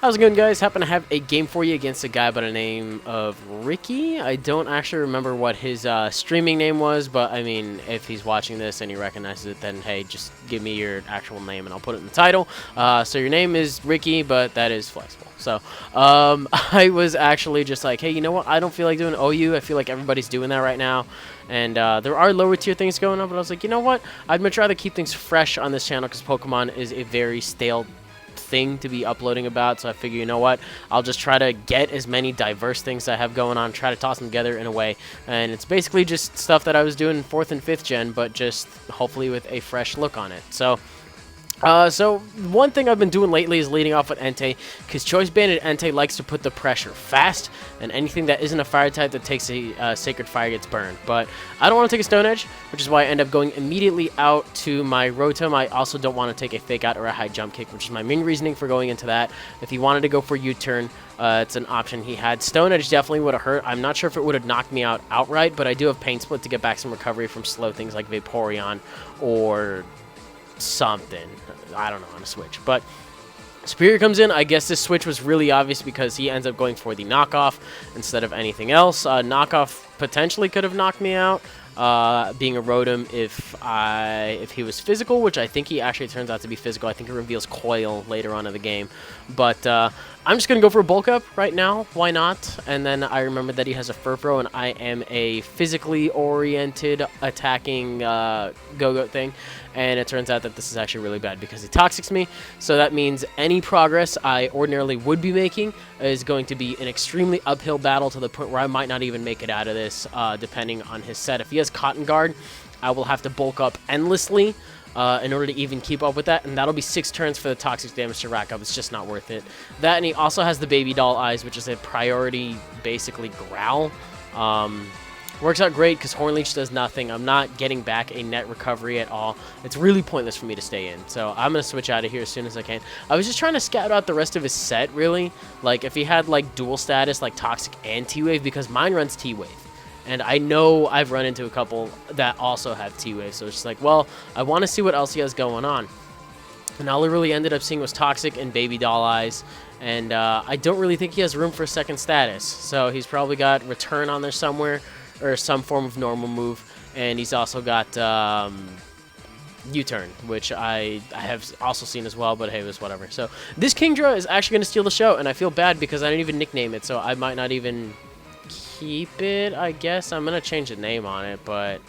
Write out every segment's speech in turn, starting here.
How's it going, guys? Happen to have a game for you against a guy by the name of Ricky. I don't actually remember what his streaming name was, but I mean, if he's watching this and he recognizes it, then hey, just give me your actual name and I'll put it in the title. So your name is Ricky, but that is flexible. So I was actually just like, hey, you know what? I don't feel like doing OU. I feel like everybody's doing that right now. And there are lower tier things going on, but I was like, you know what? I'd much rather keep things fresh on this channel because Pokemon is a very stale thing to be uploading about. So I figure, you know what? I'll just try to get as many diverse things I have going on, try to toss them together in a way. And it's basically just stuff that I was doing in 4th and 5th gen, but just hopefully with a fresh look on it. So one thing I've been doing lately is leading off with Entei, because Choice Banded Entei likes to put the pressure fast, and anything that isn't a fire type that takes a Sacred Fire gets burned. But I don't want to take a Stone Edge, which is why I end up going immediately out to my Rotom. I also don't want to take a Fake Out or a High Jump Kick, which is my main reasoning for going into that. If he wanted to go for U-turn, it's an option he had. Stone Edge definitely would have hurt. I'm not sure if it would have knocked me out outright, but I do have Pain Split to get back some recovery from slow things like Vaporeon or something. I don't know, on a switch. But Superior comes in. I guess this switch was really obvious because he ends up going for the knockoff instead of anything else. Knockoff potentially could have knocked me out, being a Rotom if he was physical, which I think he actually turns out to be physical. I think it reveals Coil later on in the game. But I'm just going to go for a bulk up right now. Why not? And then I remember that he has a Furfro, and I am a physically oriented attacking Go-Go thing. And it turns out that this is actually really bad because he Toxics me. So that means any progress I ordinarily would be making is going to be an extremely uphill battle to the point where I might not even make it out of this, depending on his set. If he has Cotton Guard, I will have to bulk up endlessly in order to even keep up with that, and that'll be 6 turns for the toxic damage to rack up. It's just not worth it. That, and he also has the Baby Doll Eyes, which is a priority, basically, growl. Works out great because Horn Leech does nothing. I'm not getting back a net recovery at all. It's really pointless for me to stay in, so I'm going to switch out of here as soon as I can. I was just trying to scout out the rest of his set, really. Like, if he had, like, dual status, like Toxic and T-Wave, because mine runs T-Wave. And I know I've run into a couple that also have T-Wave, so it's just like, well, I want to see what else he has going on. And all I really ended up seeing was Toxic and Baby Doll Eyes, and I don't really think he has room for a second status. So he's probably got Return on there somewhere, or some form of normal move, and he's also got U-turn, which I have also seen as well, but hey, it was whatever. So this Kingdra is actually going to steal the show, and I feel bad because I didn't even nickname it, so I might not even keep it, I guess. I'm going to change the name on it, but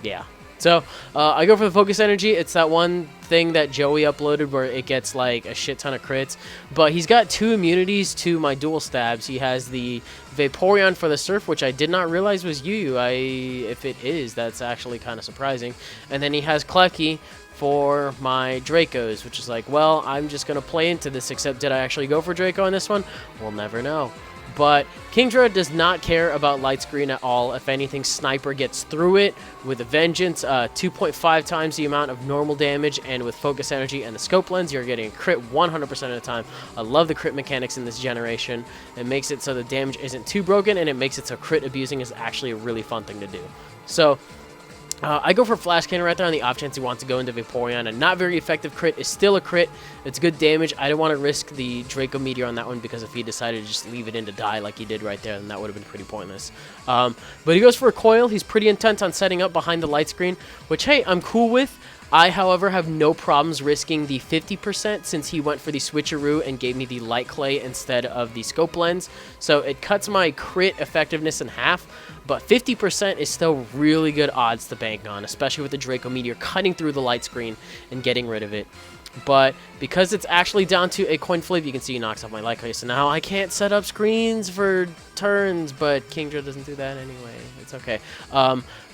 yeah. So I go for the Focus Energy. It's that one thing that Joey uploaded where it gets like a shit ton of crits. But he's got 2 immunities to my dual stabs. He has the Vaporeon for the Surf, which I did not realize was Yu. If it is, that's actually kind of surprising. And then he has Klefki for my Dracos, which is like, well, I'm just going to play into this, except did I actually go for Draco on this one? We'll never know. But Kingdra does not care about light screen at all. If anything, Sniper gets through it with a vengeance, 2.5 times the amount of normal damage, and with Focus Energy and the Scope Lens, you're getting a crit 100% of the time. I love the crit mechanics in this generation. It makes it so the damage isn't too broken, and it makes it so crit abusing is actually a really fun thing to do. So I go for Flash Cannon right there on the off chance he wants to go into Vaporeon. A not very effective crit is still a crit. It's good damage. I don't want to risk the Draco Meteor on that one because if he decided to just leave it in to die like he did right there, then that would have been pretty pointless. But he goes for a Coil. He's pretty intent on setting up behind the light screen, which, hey, I'm cool with. I, however, have no problems risking the 50% since he went for the switcheroo and gave me the Light Clay instead of the Scope Lens. So it cuts my crit effectiveness in half, but 50% is still really good odds to bank on, especially with the Draco Meteor cutting through the light screen and getting rid of it. But because it's actually down to a coin flip, you can see he knocks off my Light Clay. So now I can't set up screens for turns, but Kingdra doesn't do that anyway. It's okay.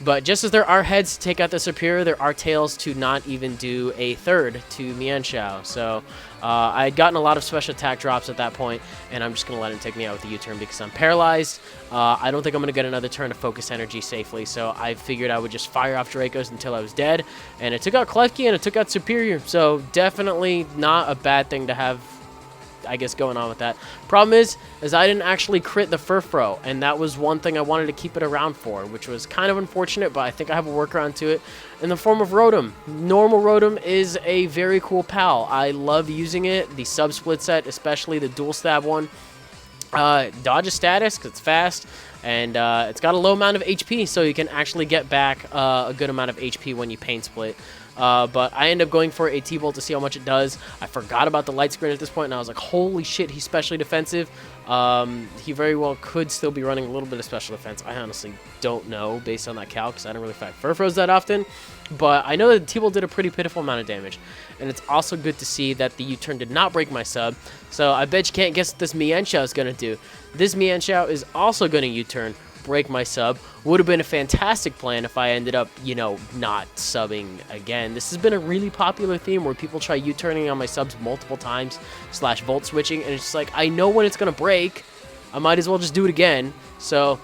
But just as there are heads to take out the Superior, there are tails to not even do a third to Mienshao. So I had gotten a lot of special attack drops at that point, and I'm just going to let him take me out with the U-turn because I'm paralyzed. I don't think I'm going to get another turn to Focus Energy safely, so I figured I would just fire off Dracos until I was dead. And it took out Klefki, and it took out Superior, so definitely not a bad thing to have I guess, going on with that. Problem is I didn't actually crit the Furfro, and that was one thing I wanted to keep it around for, which was kind of unfortunate, but I think I have a workaround to it in the form of Rotom. Normal Rotom is a very cool pal. I love using it. The sub-split set, especially the dual stab one. Dodge status because it's fast, and it's got a low amount of HP, so you can actually get back a good amount of HP when you pain split. But I end up going for a T-Bolt to see how much it does. I forgot about the light screen at this point, and I was like, holy shit, he's specially defensive. He very well could still be running a little bit of special defense. I honestly don't know based on that cal, because I don't really fight Furfros that often. But I know that the T-Bolt did a pretty pitiful amount of damage. And it's also good to see that the U-turn did not break my sub. So I bet you can't guess what this Mienshao is going to do. This Mienshao is also going to U-turn, break my sub. Would have been a fantastic plan if I ended up, you know, not subbing again. This has been a really popular theme where people try U-turning on my subs multiple times, / volt switching, and it's just like, I know when it's going to break. I might as well just do it again. So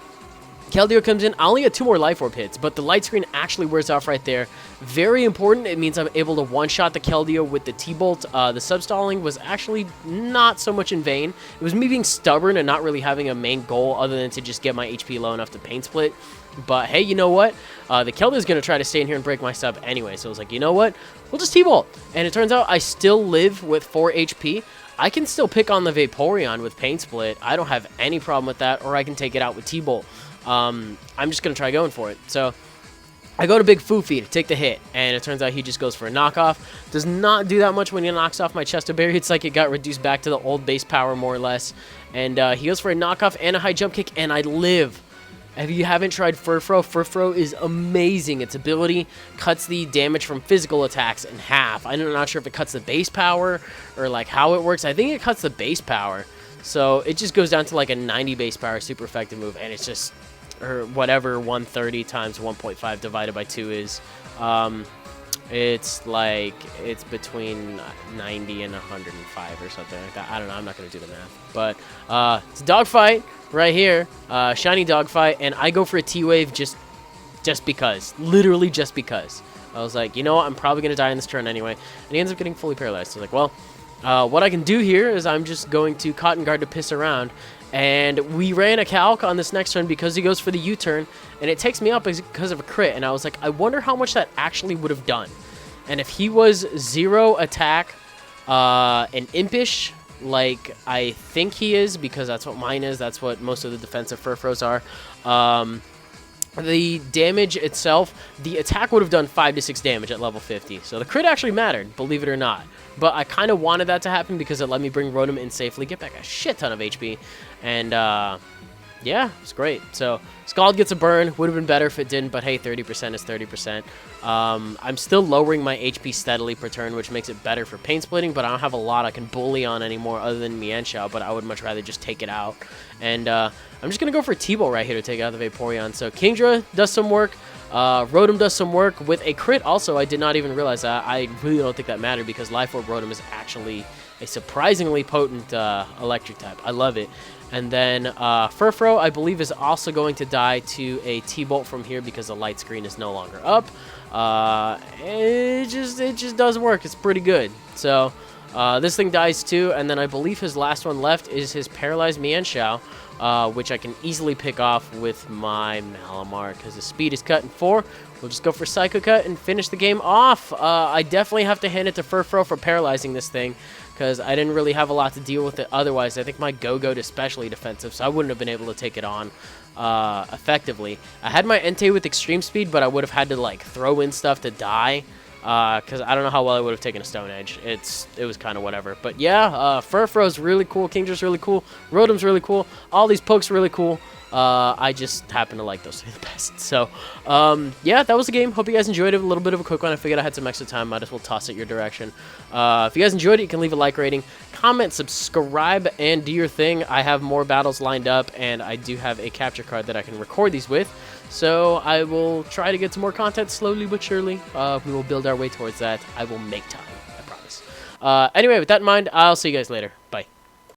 Keldeo comes in. I only get 2 more Life Orb hits, but the light screen actually wears off right there. Very important. It means I'm able to one-shot the Keldeo with the T-Bolt. The sub-stalling was actually not so much in vain. It was me being stubborn and not really having a main goal other than to just get my HP low enough to pain split. But hey, you know what? The Keldeo is going to try to stay in here and break my sub anyway. So I was like, you know what? We'll just T-Bolt. And it turns out I still live with 4 HP. I can still pick on the Vaporeon with pain split. I don't have any problem with that, or I can take it out with T-Bolt. I'm just going to try going for it. So I go to Big Foofy to take the hit, and it turns out he just goes for a knockoff. Does not do that much when he knocks off my Chesto Berry. It's like it got reduced back to the old base power, more or less. And he goes for a knockoff and a high jump kick, and I live. If you haven't tried Furfro, Furfro is amazing. Its ability cuts the damage from physical attacks in half. I'm not sure if it cuts the base power or like how it works. I think it cuts the base power. So it just goes down to like a 90 base power super effective move, and it's just, or whatever 130 times 1.5 divided by 2 is. It's like, it's between 90 and 105 or something like that. I don't know. I'm not going to do the math. But it's a dogfight right here. Shiny dogfight. And I go for a T-Wave just because. Literally just because. I was like, you know what? I'm probably going to die in this turn anyway. And he ends up getting fully paralyzed. So I was like, well, what I can do here is I'm just going to Cotton Guard to piss around. And we ran a calc on this next turn because he goes for the U-turn, and it takes me up because of a crit. And I was like, I wonder how much that actually would have done. And if he was 0 attack and impish, like I think he is, because that's what mine is, that's what most of the defensive Furfros are, the damage itself, the attack would have done 5 to 6 damage at level 50. So the crit actually mattered, believe it or not. But I kind of wanted that to happen because it let me bring Rotom in safely, get back a shit ton of HP. And yeah, it's great. So Scald gets a burn. Would have been better if it didn't, but hey, 30% is 30%. I'm still lowering my HP steadily per turn, which makes it better for pain splitting, but I don't have a lot I can bully on anymore other than Mienshao, but I would much rather just take it out. And I'm just going to go for T-Bolt right here to take out the Vaporeon. So Kingdra does some work. Rotom does some work with a crit also. I did not even realize that. I really don't think that mattered because Life Orb Rotom is actually a surprisingly potent electric type. I love it. And then Furfro, I believe, is also going to die to a T-Bolt from here because the light screen is no longer up. It just does work. It's pretty good. So this thing dies too, and then I believe his last one left is his paralyzed Mienshao, which I can easily pick off with my Malamar because his speed is cut in 4. We'll just go for Psycho Cut and finish the game off. I definitely have to hand it to Furfro for paralyzing this thing, because I didn't really have a lot to deal with it otherwise. I think my Go-Goat is especially defensive, so I wouldn't have been able to take it on effectively. I had my Entei with extreme speed, but I would have had to like throw in stuff to die, because I don't know how well I would have taken a Stone Edge. It was kind of whatever. But yeah, Furfro's really cool, Kingdra's really cool, Rotom's really cool, all these pokes are really cool. I just happen to like those three the best. So, yeah, that was the game. Hope you guys enjoyed it. A little bit of a quick one. I figured I had some extra time. Might as well toss it your direction. If you guys enjoyed it, you can leave a like rating, comment, subscribe, and do your thing. I have more battles lined up, and I do have a capture card that I can record these with. So I will try to get some more content slowly but surely. We will build our way towards that. I will make time, I promise. Anyway, with that in mind, I'll see you guys later.